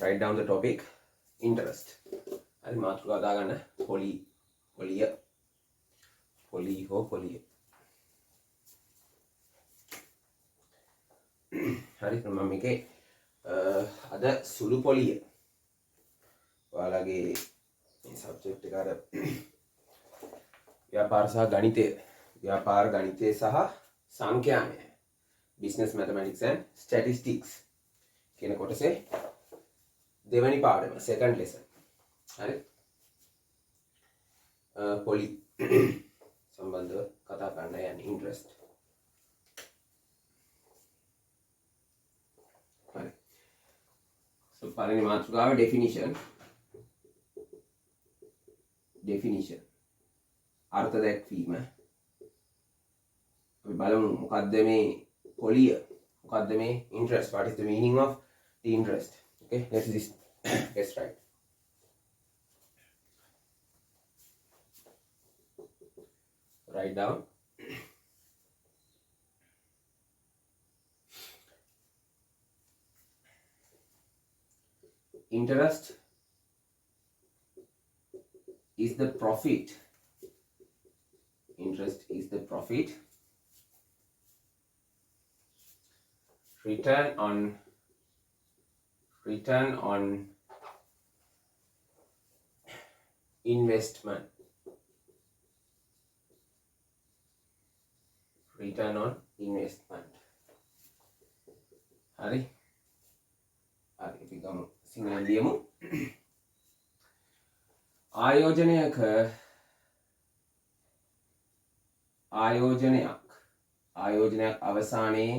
write down the topic interest. හරි මාතෘකාව දාගන්න පොලිය හරි මම මේකේ අද සුළු පොලිය ඔයාලගේ සබ්ජෙක්ට් එක අර ව්‍යාපාර ගණිතය සහ සංඛ්‍යානය business mathematics and statistics කියන කොටසේ දෙවැනි පාඩම second lesson. හරි පොලි සම්බන්ධව කතා කරන්න යන්නේ interest. හරි so පළවෙනි මාතෘකාව definition අර්ථ දැක්වීම. අපි බලමු මොකද්ද මේ පොලිය, මොකද්ද මේ interest, what is the meaning of the interest. Okay, let's get right. Write down interest is the profit. Interest is the profit return on investment. Return on investment. හරි අපි ගමු සිංහලෙන් ලියමු. ආයෝජනයක් අවසානයේ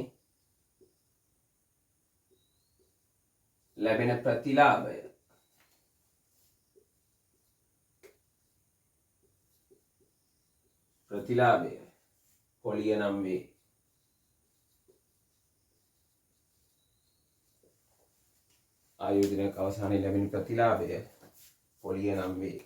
ලැබෙන ප්‍රතිලාභය පොලිය නම් වේ. ආයෝජනයක් අවසානයේ ලැබෙන ප්‍රතිලාභය පොලිය නම් වේ.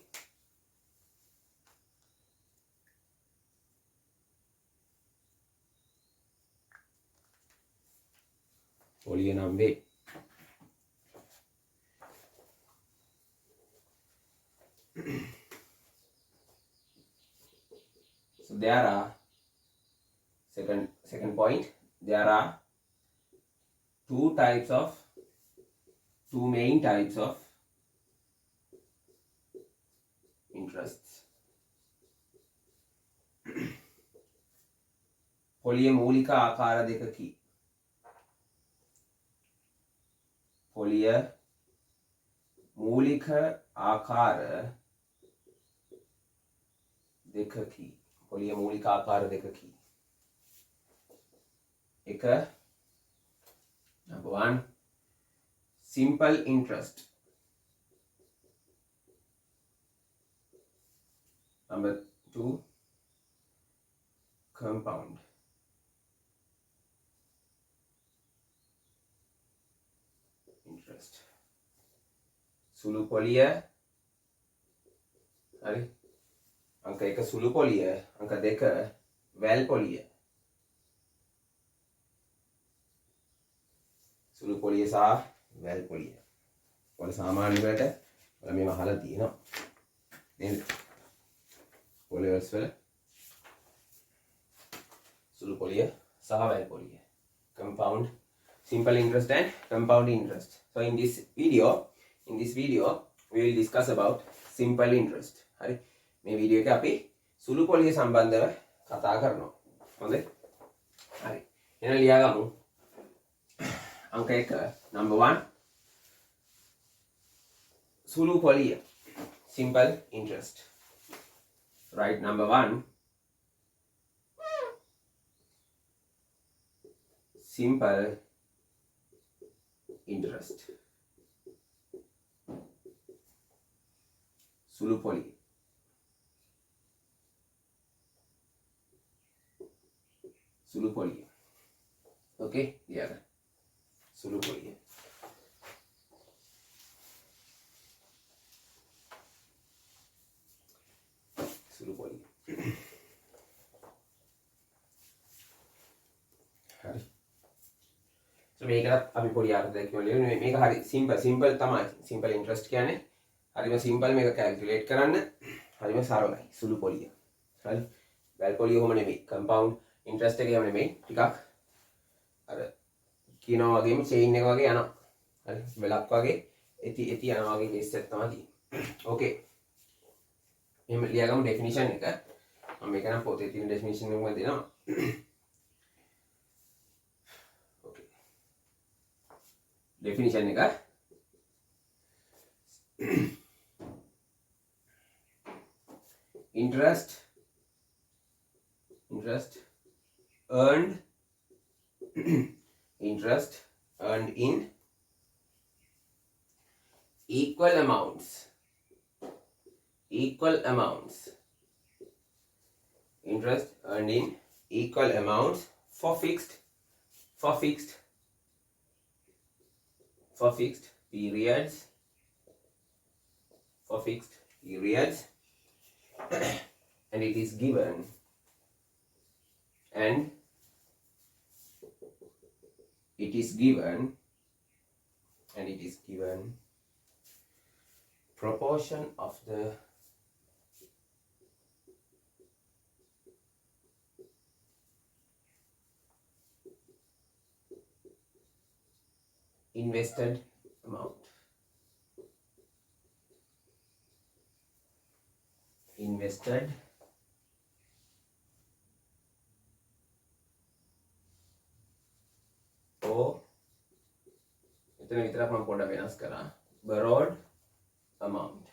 So there are second point, there are two main types of interests. පොලිය මූලික ආකාර දෙකකි. පොලිය මූලික ආකාර දෙකකි. එක number 1 simple interest, number 2 compound interest. සුළු පොලිය හරි අංක 1 සුළු පොලිය, අංක 2 වැල් පොලිය. සුළු පොලිය සහ වැල් පොලිය. ඔයාලා සාමාන්‍ය වලට ඔයාලා මේව අහලා තියෙනවා නේද? පොලියස් වල සුළු පොලිය සහ වැල් පොලිය. Compound, simple interest and compound interest. So in this video we will discuss about simple interest. හරි මේ වීඩියෝ එකේ අපි සුළු පොලිය සම්බන්ධව කතා කරනවා. හොඳයි. හරි. එහෙනම් ලියාගමු. අංක 1 number 1 සුළු පොලිය simple interest. Right, number 1 simple interest. සුළු පොලිය. Okay, yeah. සුළු පොලිය. So මේකටත් අපි පොඩි අර්ථයක් කියවල මේක හරි සිම්පල් තමයි. සිම්පල් ඉන්ට්‍රස්ට් කියන්නේ හරිම සිම්පල් මේක කැල්කියුලේට් කරන්න හරිම සරලයි. සුළු පොලිය. හරි. වැල් පොලිය කොහොම නෙමෙයි. කම්පවුන්ඩ් ඉන්ට්‍රස්ට් එක එහෙම නෙමෙයි. ටිකක් අර කියනවා වගේම චේන් එක වගේ යනවා. හරි. වෙලක් වගේ එති යනවා වගේ කේස් එකක් තමයි තියෙන්නේ. ඕකේ. එහෙම ලියාගමු ඩෙෆිනිෂන් එක. මම මේක නම් පොතේ තියෙන ඩෙෆිනිෂන් එකම දෙනවා. ඕකේ. ඩෙෆිනිෂන් එක interest earned interest earned in equal amounts interest earned in equal amounts for fixed periods and it is given proportion of the invested amount. Invested or එතන විතරක් මම පොඩ්ඩක් වෙනස් කරා borrowed amount.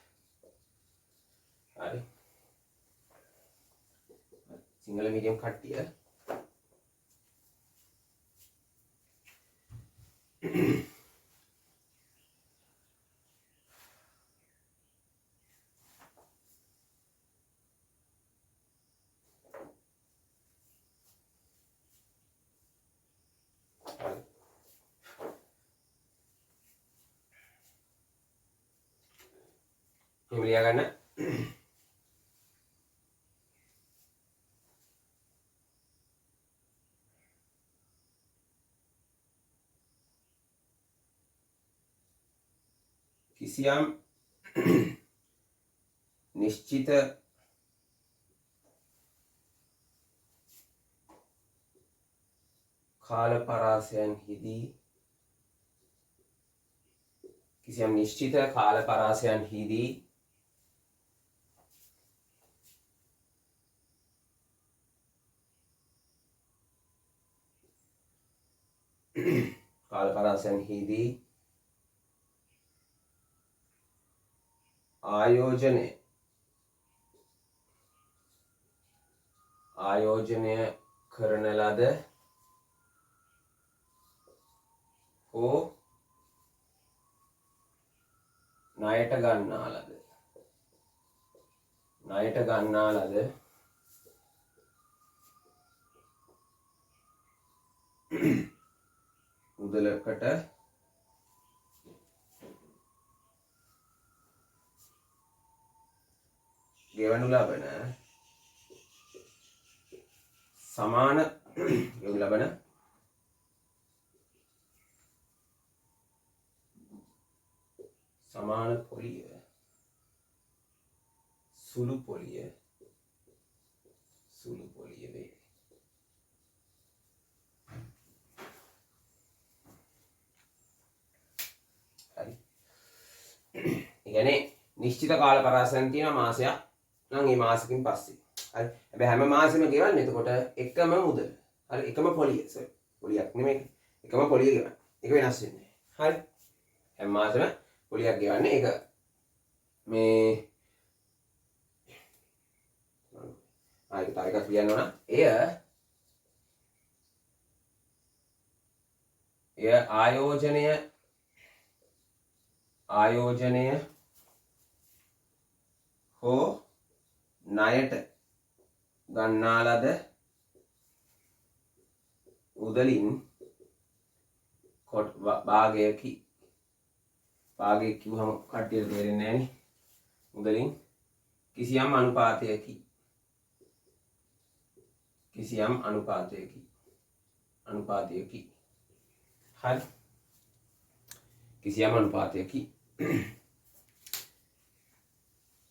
හරි. සිංහල මීඩියම් කට්ටිය එහෙම ලියා ගන්න. කිසියම් නිශ්චිත කාල පරාසයන්හිදී ආයෝජනය කරන ලද හෝ ණයට ගන්නා ලද මුදලකට ගෙවනු ලබන සමාන පොලිය සුළු පොලිය වේ. හරි. ඒ කියන්නේ නිශ්චිත කාල පරාසයන් තියෙන මාසයක් නම් ඒ මාසෙකින් පස්සේ. හරි. හැබැයි හැම මාසෙම ගෙවන්නේ එතකොට එකම මුදල. හරි. එකම පොලිය. පොලියක් නෙමෙයි. එකම පොලිය ගෙවන්නේ. ඒක වෙනස් වෙන්නේ. හරි. හැම මාසෙම පොලියක් ගෙවන්නේ ඒක මේ ආයක තාරිකක් ලියන්න ඕන. එය ආයෝජනය හෝ ණයට ගන්නා ලද මුදලින් භාගයකි. භාගයක් කිව්වම කට්ටියට තේරෙන්නේ නැහනේ. මුදලින් කිසියම් අනුපාතයකි. හරි කිසියම් අනුපාතයකින්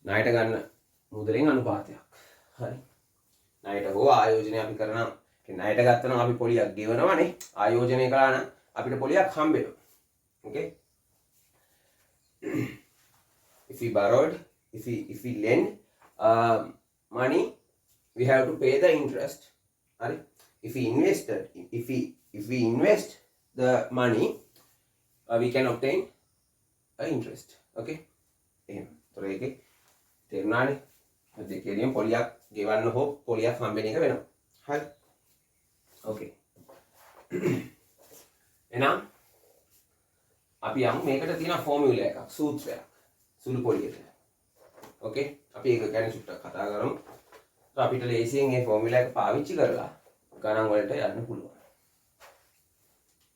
ණයට ගන්න මුදලෙන් අනුපාතයක් හරි ණයට හෝ ආයෝජනය අපි කරනවා ණයට ගත්තා නම් අපි පොලියක් ගෙවනවානේ ආයෝජනය කළා නම් අපිට පොලියක් හම්බෙනවා okay if we borrowed if we lend money we have to pay the interest right if we invest the money we can obtain a interest okay එහෙනම් තොර ඒකේ තේරුණානේ දෙකේදීම පොලියක් ගෙවන්න හෝ පොලියක් හම්බෙන එක වෙනවා හරි okay එහෙනම් අපි යමු මේකට තියෙන ෆෝමියුලා එකක් සූත්‍රයක් සුළු පොලියට okay අපි ඒක ගැන චුට්ටක් කතා කරමු අපිට ලේසියෙන් මේ ෆෝමියුලා එක පාවිච්චි කරලා ගණන් වලට යන්න පුළුවන්.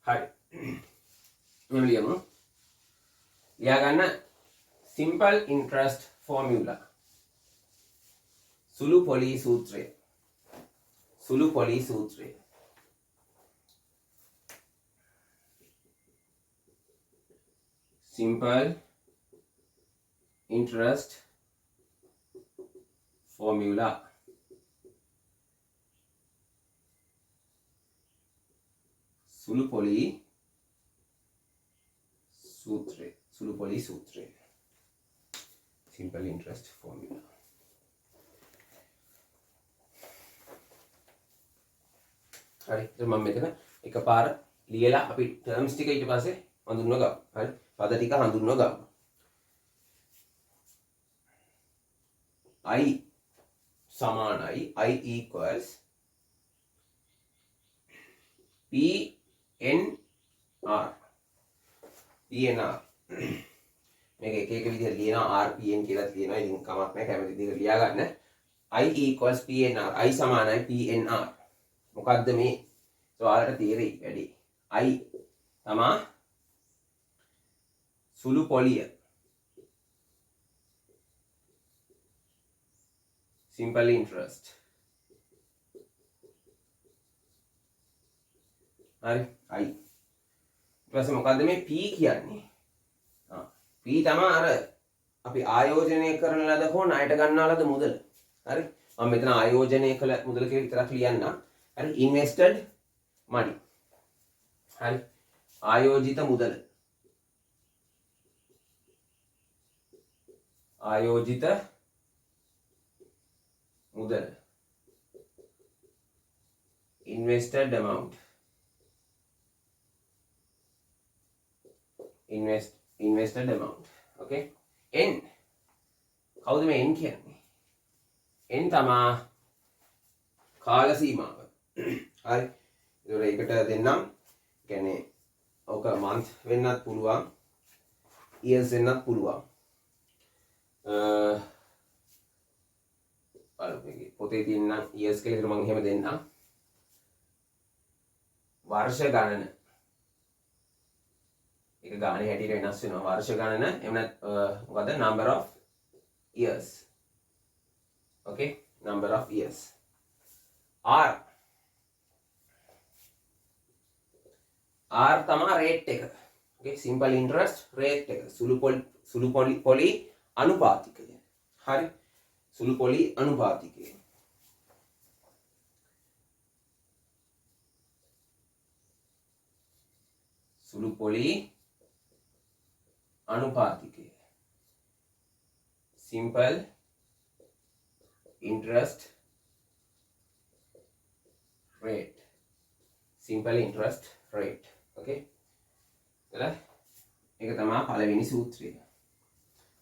හරි. මෙන්න ලියමු. ලියා ගන්න simple interest formula. සුළු පොලි සූත්‍රය. සුළු පොලි සූත්‍රය. simple interest formula. සුළු පොලි සූත්‍රය සුළු පොලි සූත්‍රය simple interest formula හරි දැන් මම මෙතන එකපාර ලියලා අපි ටර්ම්ස් ටික ඊට පස්සේ හඳුන්වගමු හරි පද ටික හඳුන්වගමු I සමානයි I equals PNR PNR මේක එක එක විදිහට ලියනවා RPN කියලා තියෙනවා ඉතින් කමක් නැහැ කැමති විදිහට ලියා ගන්න I equals PNR I සමානයි PNR මොකද්ද මේ ඔයාලට තේරෙයි වැඩි I තමා සුළු පොලිය simple interest හරි I ඊට පස්සේ මොකද්ද මේ P කියන්නේ P තමයි අර අපි ආයෝජනය කරන ලද හෝ ණයට ගන්නා ලද මුදල හරි මම මෙතන ආයෝජනය කළ මුදල කියලා විතරක් ලියන්නම් හරි invested money හරි ආයෝජිත මුදල ආයෝජිත මුදල invested amount invested amount okay n කවුද මේ n කියන්නේ n තමා කාල සීමාව හරි ඒකට දෙන්නම් කියන්නේ ඔක month වෙන්නත් පුළුවන් years වෙන්නත් පුළුවන් පොතේ තියෙන years කියලා විතර මම එහෙම දෙන්නම් වර්ෂ ගණන එක ගානේ හැටියට වෙනස් වෙනවා වර්ෂ ගණන එහෙම මොකද number of years okay number of years r තමයි rate එක okay simple interest rate එක සුළු පොලි අනුපාතිකය හරි සුළු පොලි අනුපාතිකය සුළු පොලි අනුපාතිකය simple interest rate simple interest rate okay ඒක තමයි පළවෙනි සූත්‍රය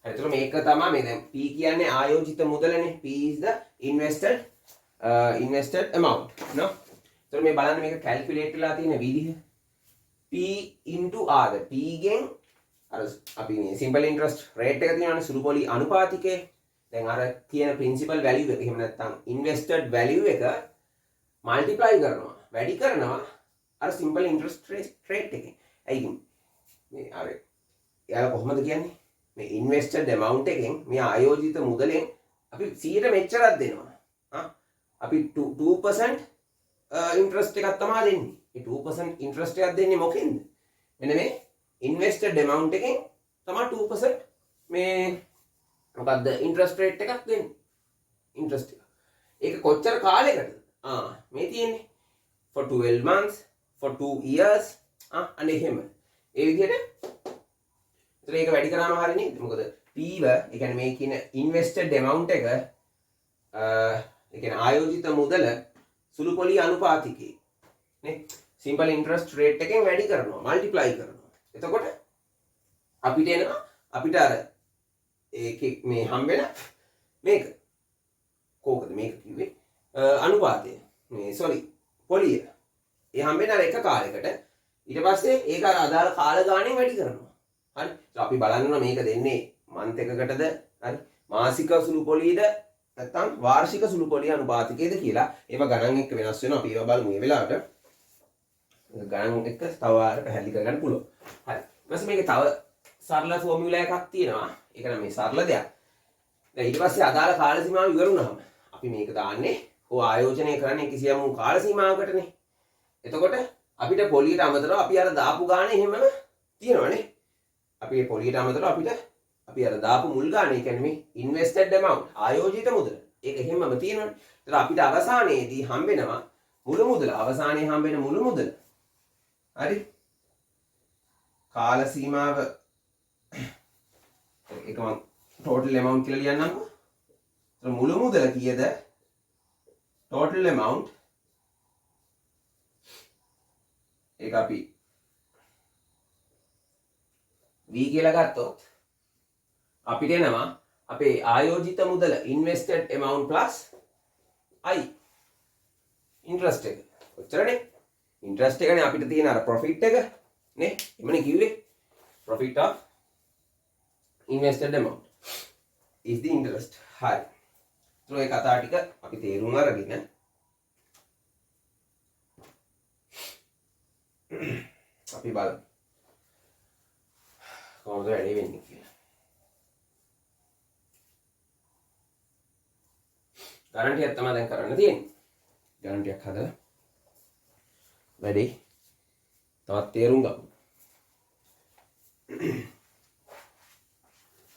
එතකොට මේක තමයි මේ දැන් P කියන්නේ ආයෝජිත මුදලනේ P is the invested amount no එතකොට මේ බලන්න මේක කැල්කියුලේට් වෙලා තියෙන විදිහ P into R P ගෙන් අර අපි මේ simple interest rate එක තියෙනවානේ සුළු පොලි අනුපාතිකය දැන් අර කියන principal value එක එහෙම නැත්නම් invested value එක multiply කරනවා වැඩි කරනවා අර simple interest rate එකෙන් ඇයි මේ අර එයාලා කොහොමද කියන්නේ මේ invested amount එකෙන් මේ ආයෝජිත මුදලෙන් අපි 100ට මෙච්චරක් දෙනවා අපි 2% interest එකක් තමයි දෙන්නේ ඒ 2% interest එකක් දෙන්නේ මොකෙන්ද මෙන්න මේ invested amount එකෙන් තමයි 2% මේ මොකද්ද interest rate එකක් දෙන්නේ. interest එක. ඒක කොච්චර කාලයකටද? මේ තියෙන්නේ for 12 months, for 2 years. අනේ එහෙම. ඒ විදිහට ඒතර ඒක වැඩි කරාම හරිය නේද? මොකද P ව ඒ කියන්නේ මේ කියන invested amount එක ඒ කියන්නේ ආයෝජිත මුදල සුළු පොලි අනුපාතිකේ නේ simple interest rate එකෙන් වැඩි කරනවා multiply කරනවා. එතකොට අපිට එනවා අපිට අර ඒකේ මේ හම්බෙන මේක කෝකද මේක කිව්වේ අනුපාතය මේ sorry පොලිය. ඒ හම්බෙන අර එක කාලයකට ඊට පස්සේ ඒක අර අදාළ කාල ගාණෙන් වැඩි කරනවා. හරි. අපි බලන්න මේක දෙන්නේ මන්ත් එකකටද හරි මාසික සුළු පොලියද නැත්නම් වාර්ෂික සුළු පොලිය අනුපාතිකයේද කියලා. ඒවා ගණන් එක්ක වෙනස් වෙනවා. අපි ඒවා බලමු මේ වෙලාවට. ගණන් එක්ක තව ආකාරයකට හැලි කරගන්න පුළුවන්. හරි. ඊට පස්සේ මේකේ තව සරල ෆෝමියුලා එකක් තියෙනවා. ඒක නම් මේ සරල දෙයක්. දැන් ඊට පස්සේ අදාළ කාල සීමාව ඉවර වුණාම අපි මේක දාන්නේ ඔය ආයෝජනය කරන්නේ කිසියම් කාල සීමාවකටනේ. එතකොට අපිට පොලියට අමතරව අපි අර දාපු ගාණ එහෙමම තියෙනවනේ. අපි මේ පොලියට අමතරව අපිට අපි අර දාපු මුල් ගාණ ඒ කියන්නේ මේ invested amount ආයෝජිත මුදල. ඒක එහෙමම තියෙනවනේ. ඒතර අපිට අවසානයේදී හම්බෙනවා මුළු මුදල. අවසානයේ හම්බෙන මුළු මුදල. හරි. කාල සීමාව ඒක මම total amount කියලා ලියන්නම්කෝ. ඒතර මුළු මුදල කීයද? total amount ඒක අපි v කියලා ගත්තොත් අපිට එනවා අපේ ආයෝජිත මුදල invested amount plus i interest එක. ඔච්චරනේ. interest එකනේ අපිට තියෙන අර profit එක නේ. එමනේ කිව්වේ profit of invested amount is the interest. හරි. ඒතර ඒ කතාව ටික අපි තේරුම් අරගෙන අපි බලමු කොහොමද වැඩේ වෙන්නේ කියලා. ගාරන්ටියක් තමයි දැන් කරන්න තියෙන්නේ. ගාරන්ටියක් හදලා වැඩේ තවත් තේරුම් ගමු.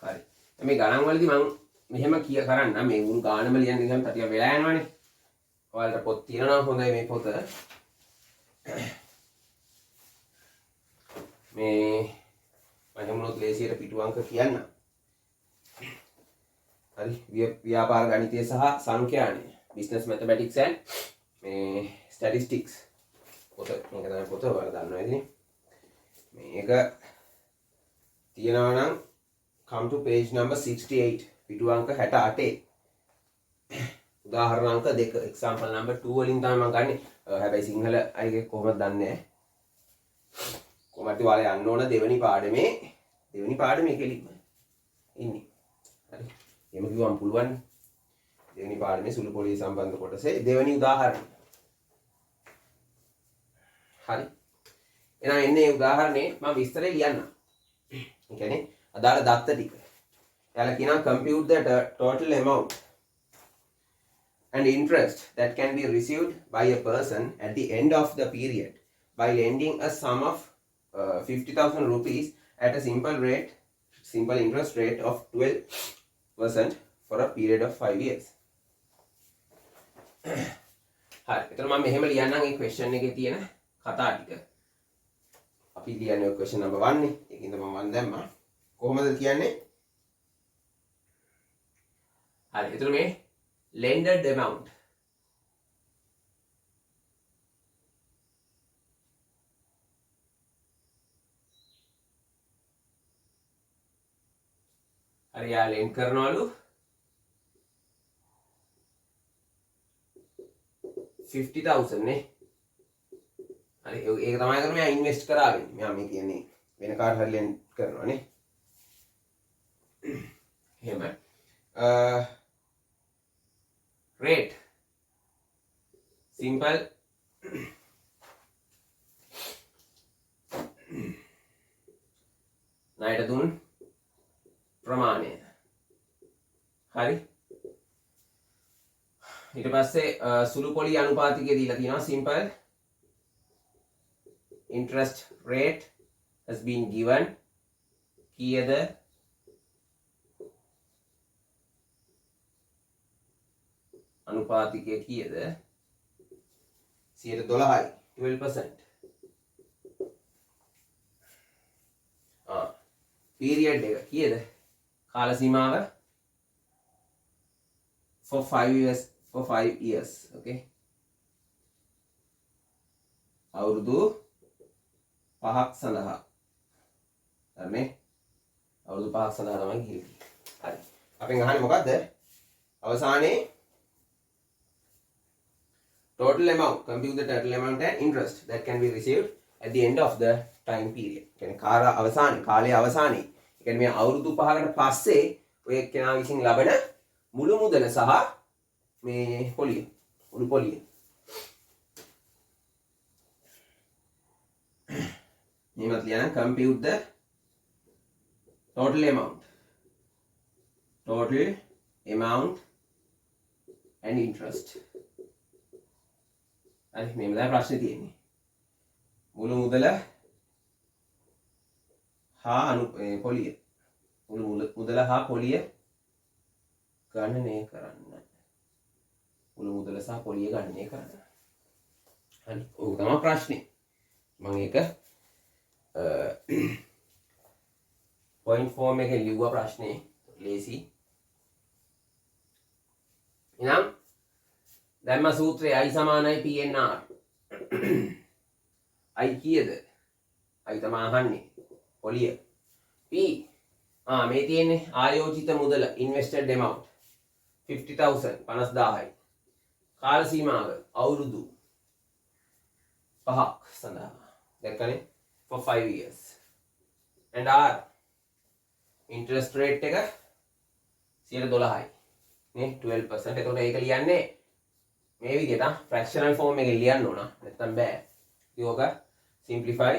හරි. මේ ගණන් වලදී මම මෙහෙම කරන්න මේ උණු ගානම ලියන්න ඉඳන් ටික වෙලා යනවනේ. ඔයාලට පොත් තියෙනවා හොඳයි මේ පොත. මේ මම ලේසියට පිටු අංක කියන්න. හරි ව්‍යාපාර ගණිතය සහ සංඛ්‍යානය business mathematics and මේ statistics පොත මේක තමයි පොත ඔයාලා දන්නවා ඉතින් මේක තියෙනවා නම් come to page number 68 පිටු අංක 68 උදාහරණ අංක 2 example number 2 වලින් තමයි මම ගන්නෙ. හැබැයි සිංහල අයගේ කොහොමද දන්නේ නැහැ. කොහොමද ඔයාලා යන්න ඕන දෙවෙනි පාඩමේ කෙලින්ම ඉන්නේ. හරි. එහෙම කිව්වම පුළුවන්. දෙවෙනි පාඩමේ සුළු පොලිය සම්බන්ධ කොටසේ දෙවෙනි උදාහරණය. හරි. එහෙනම් එන්නේ උදාහරණේ මම විස්තරේ ලියන්නම්. ඒ කියන්නේ අදාළ දත්ත ටික. එයාලා කියනවා compute the total amount and interest that can be received by a person at the end of the period by lending a sum of 50,000 rupees at a simple interest rate of 12% for a period of 5 years. හරි. එතන මම මෙහෙම ලියන්නම් මේ question එකේ තියෙන කතා ටික. අපි ලියන්නේ question number 1 නේ. ඒකින්ද මම 1 දැම්මා. කොහොමද කියන්නේ? හරි. එතන මේ lended amount හරි යා ලෙන්ඩ් කරනවලු 50,000 නේ. හරි ඒක තමයි කරන්නේ මෙයා ඉන්වෙස්ට් කරාගෙන. මෙයා මේ කියන්නේ වෙන කාට හරි ලෙන්ඩ් කරනවා නේ. එහෙම rate simple ණයට දුන් ප්‍රමාණය. හරි. ඊට පස්සේ සුළු පොලි අනුපාතිකය දීලා තියෙනවා simple interest rate has been given කීයද අනුපාතිකය කීයද 12යි 12%. පීරියඩ් එක කීයද කාල සීමාව for 5 years. Okay, අවුරුදු 5ක් සඳහා හරිනේ අවුරුදු 5ක් සඳහා තමයි කිව්වේ. හරි අපෙන් අහන්නේ මොකද්ද අවසානයේ total amount, compute the total amount and interest that can be received at the end of the time period. කියන්නේ කාලය අවසානයේ. කියන්නේ මේ අවුරුදු 5කට පස්සේ ඔය කෙනා විසින් ලබන මුළු මුදල සහ මේ පොලිය මුළු පොලිය. මේවත් ලියන්න compute the total amount and interest. හරි මේ මලයි ප්‍රශ්නේ තියෙන්නේ. මුළු මුදල හා පොලිය. මුළු මුදල හා පොලිය ගණනය කරන්න. මුළු මුදල සහ පොලිය ගණනය කරන්න. හරි ඕක තමයි ප්‍රශ්නේ. මම ඒක point form එකේ ලිව්වා ප්‍රශ්නේ ලේසි. එහෙනම් ධර්ම සූත්‍රයේ I සමානයි PNR. I කීයද? I තමයි අහන්නේ. පොලිය. P මේ තියෙන්නේ ආයෝජිත මුදල invested amount 50,000 50000යි. කාල සීමාව අවුරුදු 5ක් සඳහා. දැක්කනේ for 5 years. And R interest rate එක 12යි. නේ 12%. එතකොට ඒක ලියන්නේ මේ විදිහට fractional form එකේ ලියන්න ඕන. නැත්නම් බෑ. ඒක simplify.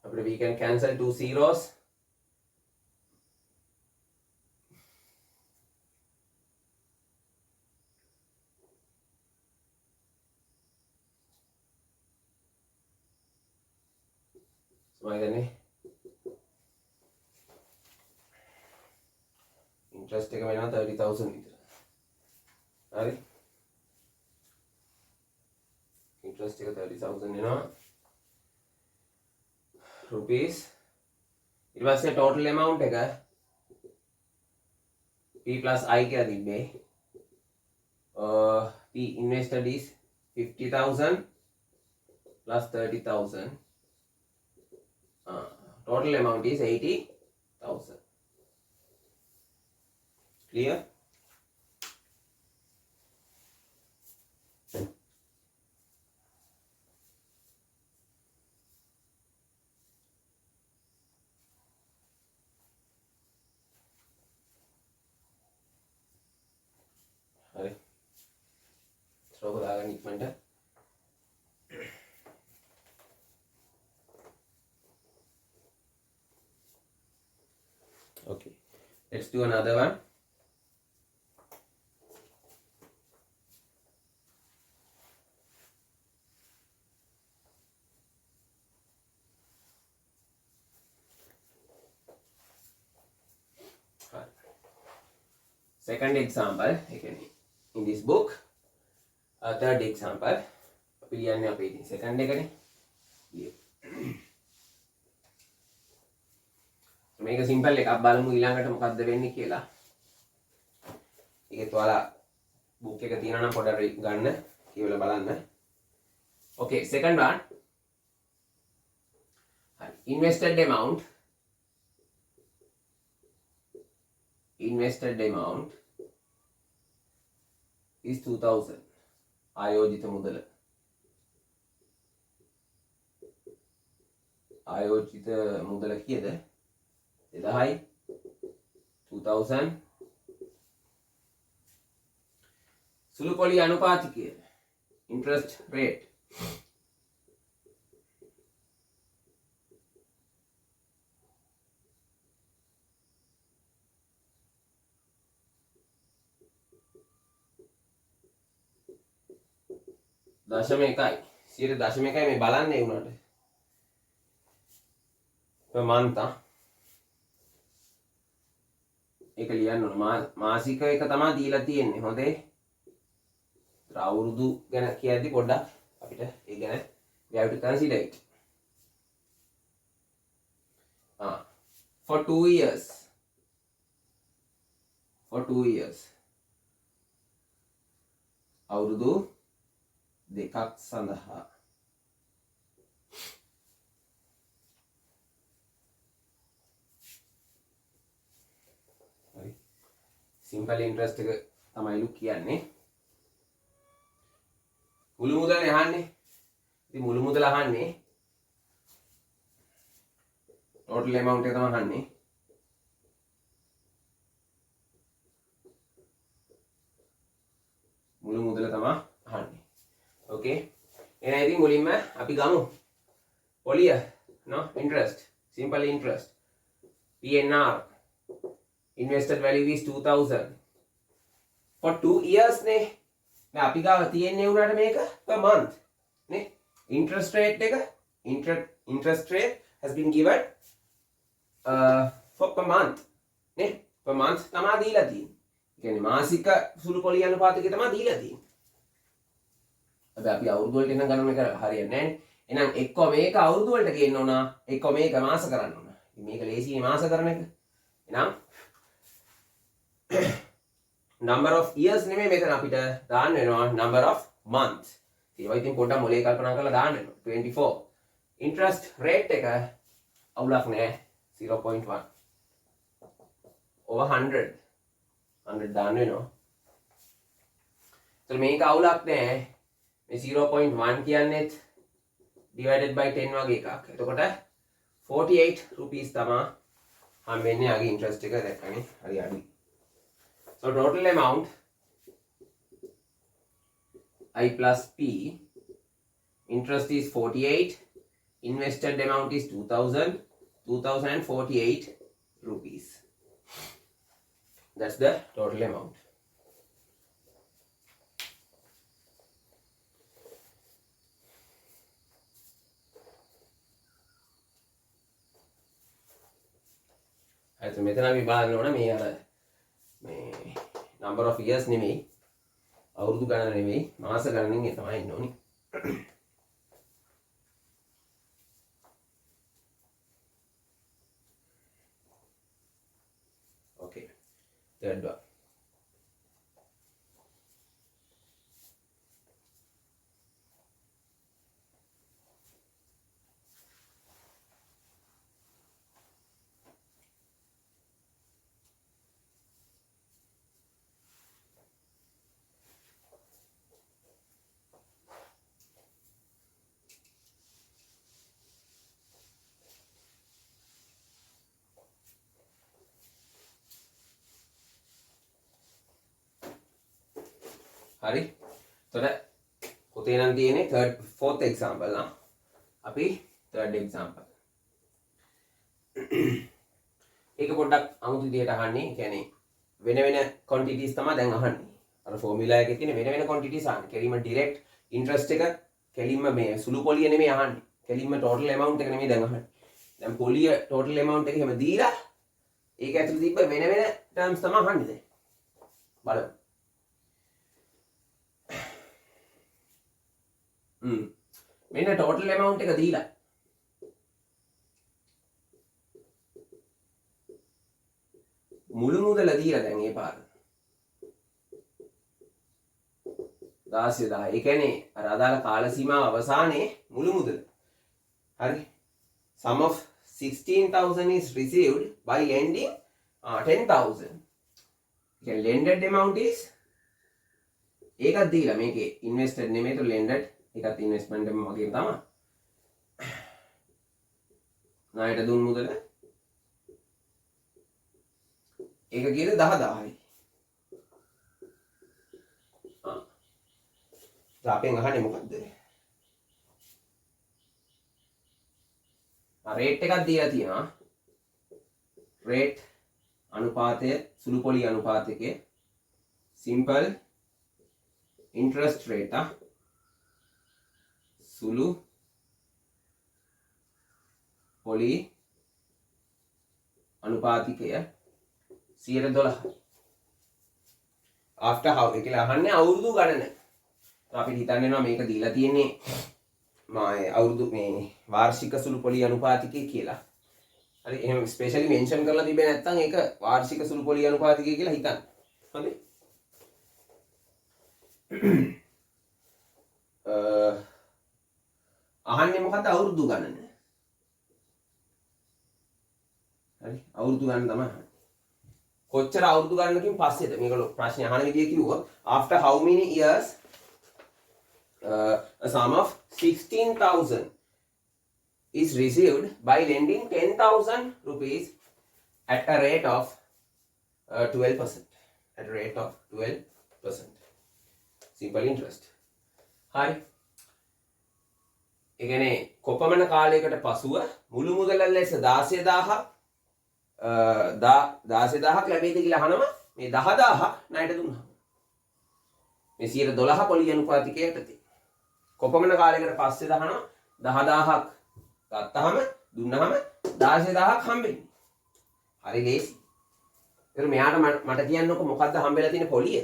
අපිට we can cancel 2 zeros. සමහරවිට interest එක වෙනවා 30,000 විතර. හරි interest එක 30,000 වෙනවා rupees. ඊට පස්සේ total amount එක P plus I කියලා තිබ්බේ. P invested is 50,000 plus 30,000. Total amount is 80,000. Clear? හරි. ස්ලෝක දාගන්න ඉක්මනට. Okay. Let's do another one. Second example, again in this book, third example, second එකනේ. මේක සිම්පල් එකක් බලමු ඊළඟට මොකද්ද වෙන්නේ කියලා. ඒකත් ඔයාලා book එක තියෙනවා නම් පොඩ්ඩක් ගන්න කියවලා බලන්න. Okay, second one. Invested amount is 2,000. ආයෝජිත මුදල. ආයෝජිත මුදල කීයද? 1000යි 2000. සුළු පොලි අනුපාතිකය interest rate දශම 1යි 0.1 මේ බලන්නේ උනාට per month ඒක ලියන්න ඕන මාසික එක තමයි දීලා තියෙන්නේ හොඳේ අවුරුදු ගැන කියද්දි පොඩ්ඩක් අපිට ඒ ගැන we have to consider it for 2 years අවුරුදු දෙකක් සඳහා හරි සිම්පල් ඉන්ට්‍රස්ට් එක තමයි ලු කියන්නේ මුළු මුදලනේ අහන්නේ ඉතින් මුළු මුදල අහන්නේ total amount එක තමයි අහන්නේ මුළු මුදල තමයි අහන්නේ okay එහෙනම් ඉතින් මුලින්ම අපි ගමු පොලිය no interest simple interest PNR invested value is 2000 for 2 years නේ මේ අපි ගාව තියෙන්නේ උනාට මේක per month නේ interest rate එක interest rate has been given for per month නේ per month තමයි දීලා තියෙන්නේ කියන්නේ මාසික සුළු පොලිය අනුපාතකය තමයි දීලා තියෙන්නේ හැබැයි අපි අවුරුදු වලට එන ගණන එක හරියන්නේ නැහැ එහෙනම් එක්ක මේක අවුරුදු වලට ගේන්න ඕන එක්ක මේක මාස කරන්න ඕන මේක ලේසියි මාස කරන එක එහෙනම් number of years නෙමෙයි මෙතන අපිට දාන්න වෙනවා number of months ඒවා ඉතින් පොඩ්ඩක් මොලේ කල්පනා කරලා දාන්න වෙනවා 24 interest rate එක අවුලක් නෑ 0.1 over 100 දාන්න වෙනවා එතකොට මේක අවුලක් නෑ මේ 0.1 කියන්නේත් divided by 10 වගේ එකක් එතකොට 48 rupees තමයි හම්බෙන්නේ ආගේ interest එක දැක්කනේ හරි අඩුයි so total amount I plus P interest is 48 invested amount is 2048 rupees that's the total amount so මෙතන අපි බලන්න ඕන මේ අර මේ number of years නෙමෙයි අවුරුදු ගණන නෙමෙයි මාස ගණනින් තමයි ඉන්න ඕනි okay third one හරි එතකොට පොතේ නම් තියෙන්නේ fourth example නා අපි third example ඒක පොඩ්ඩක් අමුතු විදිහට අහන්නේ කියන්නේ වෙන වෙන quantities තමයි දැන් අහන්නේ අර formula එකේ තියෙන වෙන වෙන quantities අහන්නේ කෙලින්ම direct interest එක කෙලින්ම මේ සුළු පොලිය නෙමෙයි අහන්නේ කෙලින්ම total amount එක නෙමෙයි දැන් අහන්නේ දැන් පොලිය total amount එක එහෙම දීලා ඒක ඇතුළේ තිබ්බ වෙන වෙන terms තමයි අහන්නේ දැන් බලමු මෙන්න total amount එක දීලා මුළු මුදල දීලා දැන් ඒ පාර 10000 ඒ කියන්නේ අර අදාළ කාල සීමාව අවසානයේ මුළු මුදල හරි sum of 16000 is received by lending 10000 කියන්නේ lended amount is ඒකක් දීලා මේකේ invested නෙමෙයි તો lended ඒකත් ඉන්වෙස්ට්මන්ට් එකම වගේම තමයි. ණයට දුන් මුදල ඒක කියන්නේ 10000යි. අපෙන් අහන්නේ මොකද්ද? රේට් එකක් දීලා තියෙනවා. රේට් අනුපාතය සුළු පොලි අනුපාතකයේ simple interest rate සුළු පොලි අනුපාතිකය 12%. after how එක කියලා අහන්නේ අවුරුදු ගණන. අපිට හිතන්න වෙනවා මේක දීලා තියෙන්නේ අවුරුදු මේ වාර්ෂික සුළු පොලි අනුපාතිකය කියලා. හරි එහෙනම් ස්පෙෂලි මෙන්ෂන් කරලා තිබෙන්නේ නැත්නම් ඒක වාර්ෂික සුළු පොලි අනුපාතිකය කියලා හිතන්න. හරි. අහන්නේ මොකද්ද අවුරුදු ගණන. හරි අවුරුදු ගණන තමයි අහන්නේ. කොච්චර අවුරුදු ගණනකින් පස්සේද මේගොල්ලෝ ප්‍රශ්නේ අහන විදිය කිව්වොත් after how many years a sum of 16,000 is received by lending 10,000 rupees at a rate of 12%. At a rate of 12%. Simple interest. හරි. ඒ කියන්නේ කොපමණ කාලයකට පසුව මුළු මුදල ලෙස 16,000ක් 16,000ක් ලැබෙයිද කියලා අහනවා. මේ 10,000ක් ණයට දුන්නා. මේ 12 පොලි අනුපාතිකයට යටතේ. කොපමණ කාලයකට පස්සේ දහනවා 10,000ක් ගත්තාම දුන්නාම 16,000ක් හම්බෙන්නේ. හරි ලේසි. ඒතර මෙයාට මට කියන්නකො මොකද්ද හම්බෙලා තියෙන පොලිය?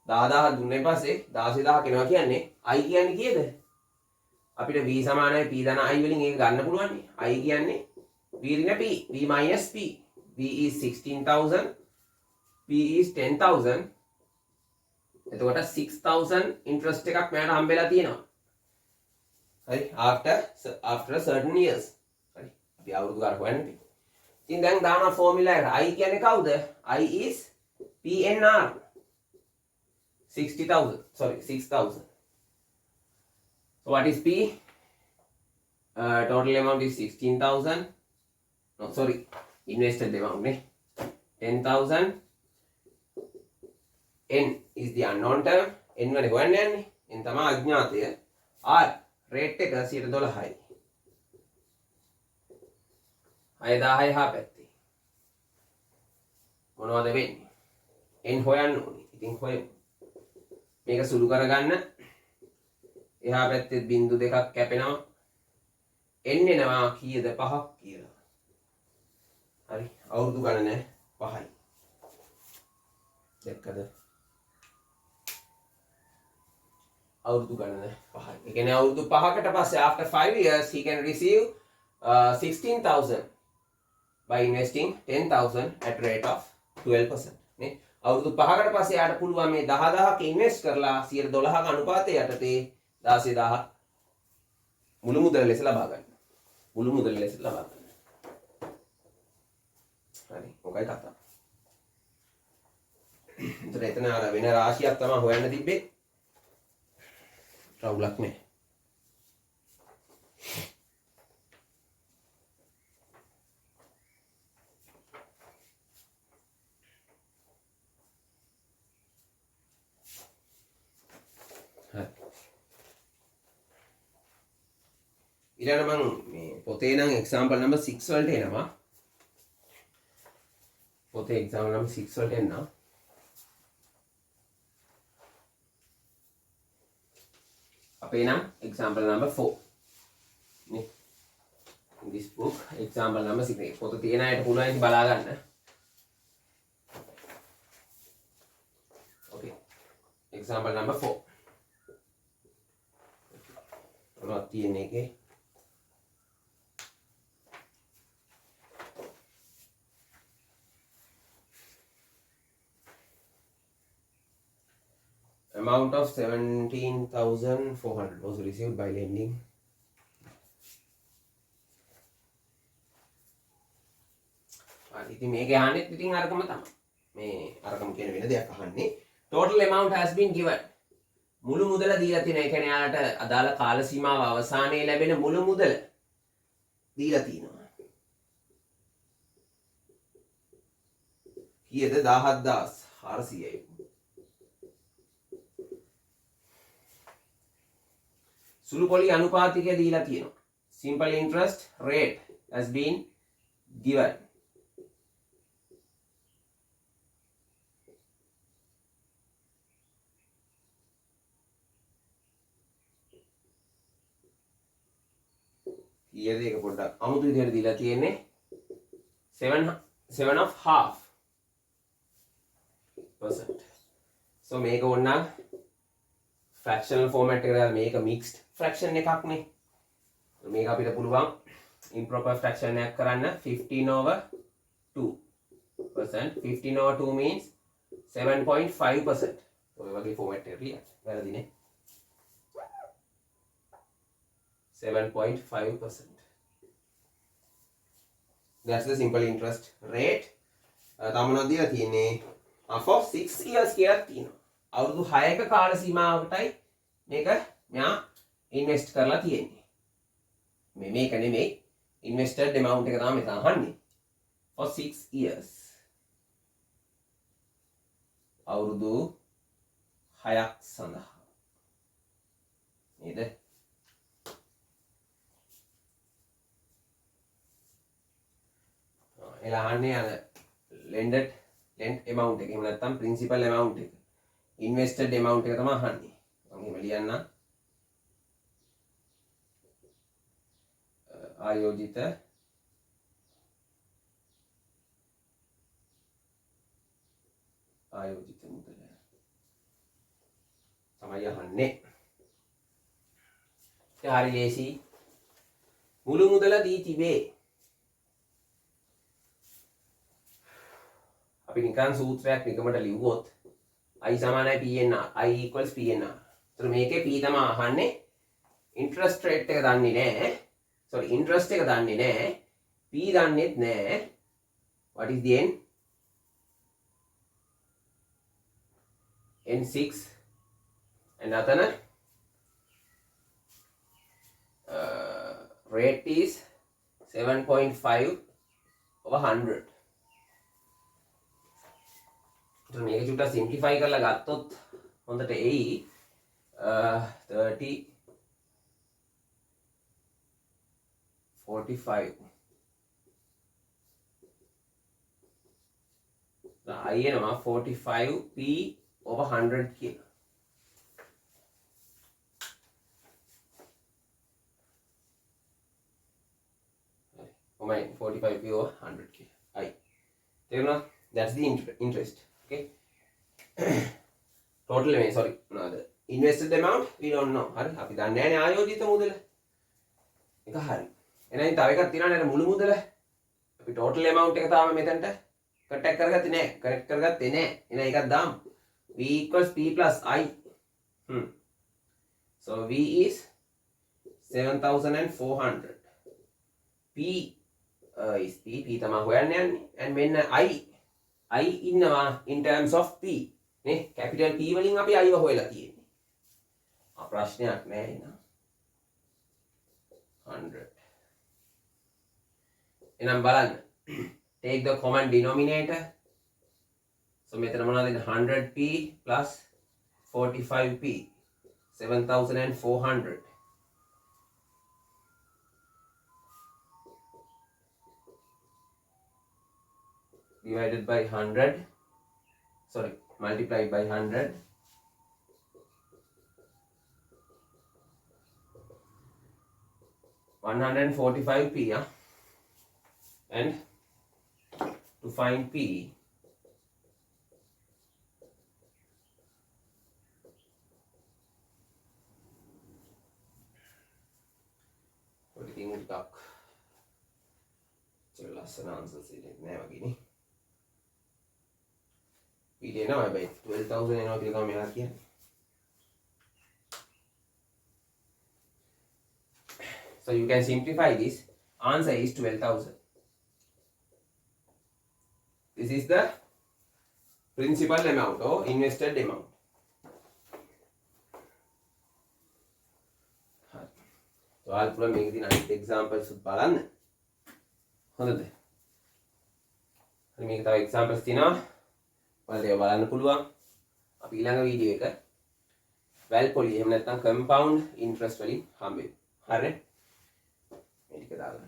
10,000ක් දුන්නේ පස්සේ 16,000ක් එනවා කියන්නේ i කියන්නේ කීයද? අපිට v සමානයි p ධන i වලින් ඒක ගන්න පුළුවන් නේ. i කියන්නේ v ඍණ p, v minus p. v is 16,000, p is 10,000. එතකොට 6,000 interest එකක් මෙයාට හම්බෙලා තියෙනවා. හරි after certain years. හරි අපි අවුරුදු ගානක් හොයන්න තියෙනවා. ඉතින් දැන් දාන ෆෝමියුලා එකට i කියන්නේ කවුද? i is pnr 6,000. So what is p? Total amount is 16,000. No, sorry, invested amount ne 10,000. n is the unknown term. n වනේ හොයන්න යන්නේ. n තමයි අඥාතය. r rate එක 12යි. 6,000 හා පැත්තේ. මොනවද වෙන්නේ? n හොයන්න ඕනේ. ඉතින් හොයමු. මේක සුළු කරගන්න. එහා පැත්තේ බිංදු දෙකක් කැපෙනවා. n එනවා කීයද? 5ක් කියලා. හරි අවුරුදු ගණන 5යි. දැක්කද? අවුරුදු ගණන 5යි. ඒ කියන්නේ අවුරුදු 5කට පස්සේ after 5 years he can receive 16,000 by investing 10,000 at rate of 12%. නේ අවුරුදු 5කට පස්සේ යාට පුළුවන් මේ 10,000ක ඉන්වෙස්ට් කරලා 12ක අනුපාතය යටතේ 16,000 මුළු මුදල ලෙස ලබා ගන්න. මුළු මුදල ලෙස ලබා ගන්න. හරි මොකයි කතාව. එතන අර වෙන රාශියක් තමයි හොයන්න තිබ්බේ. රවුලක් නෑ. ඊළඟ මම මේ පොතේ නම් example number 6 වලට එනවා. පොතේ example number 6 වලට එනවා. අපේ නම් example number 4 නේ. in this book example number 6 පොත තියෙන අයට පුළුවන් ඉතින් බලා ගන්න. okay example number 4 මොනවද තියෙන්නේ එකේ? Amount of 17,400 was received by lending. ඉතින් මේක අහන්නේ ඉතින් අරකම තමයි. මේ අරකම කියන වෙන දෙයක් අහන්නේ. Total amount has been given. මුළු මුදල දීලා තියෙනවා. ඒ කියන්නේ යාට අදාළ කාල සීමාව අවසානයේ ලැබෙන මුළු මුදල දීලා තියෙනවා. කීයද? 17,400යි. සුළු පොලි අනුපාතිකය දීලා තියෙනවා. Simple interest rate has been given. ඊයේද ඒක පොඩ්ඩක් අමුතු විදිහට දීලා තියෙන්නේ 7.5%. so මේක ඕනනම් fractional format එකට දාලා මේක mixed fraction එකක් නේ. මේක අපිට පුළුවන් improper fraction එකක් කරන්න 15/2%. 15/2 means 7.5%. ඔය වගේ format එකකට ලියන්න. වැරදිනේ. 7.5%. That's the simple interest rate. තමනොත් දීලා තියෙන්නේ for 6 years කියලා තියෙනවා. අවුරුදු 6ක කාල සීමාවකටයි මේක මෙයා ඉන්වෙස්ට් කරලා තියෙන්නේ. මේක නෙමෙයි invested amount එක තමයි මෙතන අහන්නේ. for 6 years. අවුරුදු 6ක් සඳහා. නේද? එලා අහන්නේ අර lent amount එක. එහෙම නැත්නම් principal amount එක. invested amount එක තමයි අහන්නේ. මම එහෙම ලියන්න. ආයෝජිත මුදල තමයි අහන්නේ. ඒ හරි ලේසි. මුළු මුදල දී තිබේ. අපි නිකන් සූත්‍රයක් නිකමට ලිව්වොත් I සමානයි PNR, I equals PNR. ඒතර මේකේ P තමයි අහන්නේ. interest rate එක දන්නේ නැහැ. sorry interest එක දන්නේ නැහැ. P දන්නේත් නැහැ. what is the n? n6 and අතන rate is 7.5/100. මේක චුට්ටක් සිම්ප්ලිෆයි කරලා ගත්තොත් හොඳට එයි 30 45 I එනවා 45p/100 කියලා. ඔමයි 45p/100 කියලා. I තේරුණා? That's the interest. Okay. total amount, sorry, no, the invested amount we don't know. හරි අපි දන්නේ නැහැ නේ ආයෝජිත මුදල. ඒක හරි. එහෙනම් තව එකක් තියෙනවා නේද මුළු මුදල. අපි total amount එක තාම මෙතනට contact කරගත්තේ නැහැ. connect කරගත්තේ නැහැ. එහෙනම් ඒකක් දාමු. V equals P plus I. So V is 7,400. P is P තමයි හොයන්න යන්නේ. and මෙන්න I ඉන්නවා in terms of P නේ capital P වලින් අපි I හොයලා තියෙන්නේ. ප්‍රශ්නයක් නෑ නේද? 100. එහෙනම් බලන්න. take the common denominator. so මෙතන මොනවද 100p plus 45p 7,400. divided by 100, sorry, multiplied by 100. $145p, yeah? And to find P, everything will talk. So last answer is never getting. P now by 12,000 එනවා කියලා තමයි මෙයා කියන්නේ. So you can simplify this. Answer is 12,000. This is the principal amount or invested amount. So I'll put make the nice examples බලන්න. හොඳද? හරි මේක තව examples තියෙනවා. ඔයාලට ඒවා බලන්න පුළුවන්. අපි ඊළඟ වීඩියෝ එක වැල් පොලි එහෙම නැත්නම් කම්පවුන්ඩ් ඉන්ට්‍රස්ට් වලින් හම්බෙමු. හරිනේ? මේ ටික දාගන්න.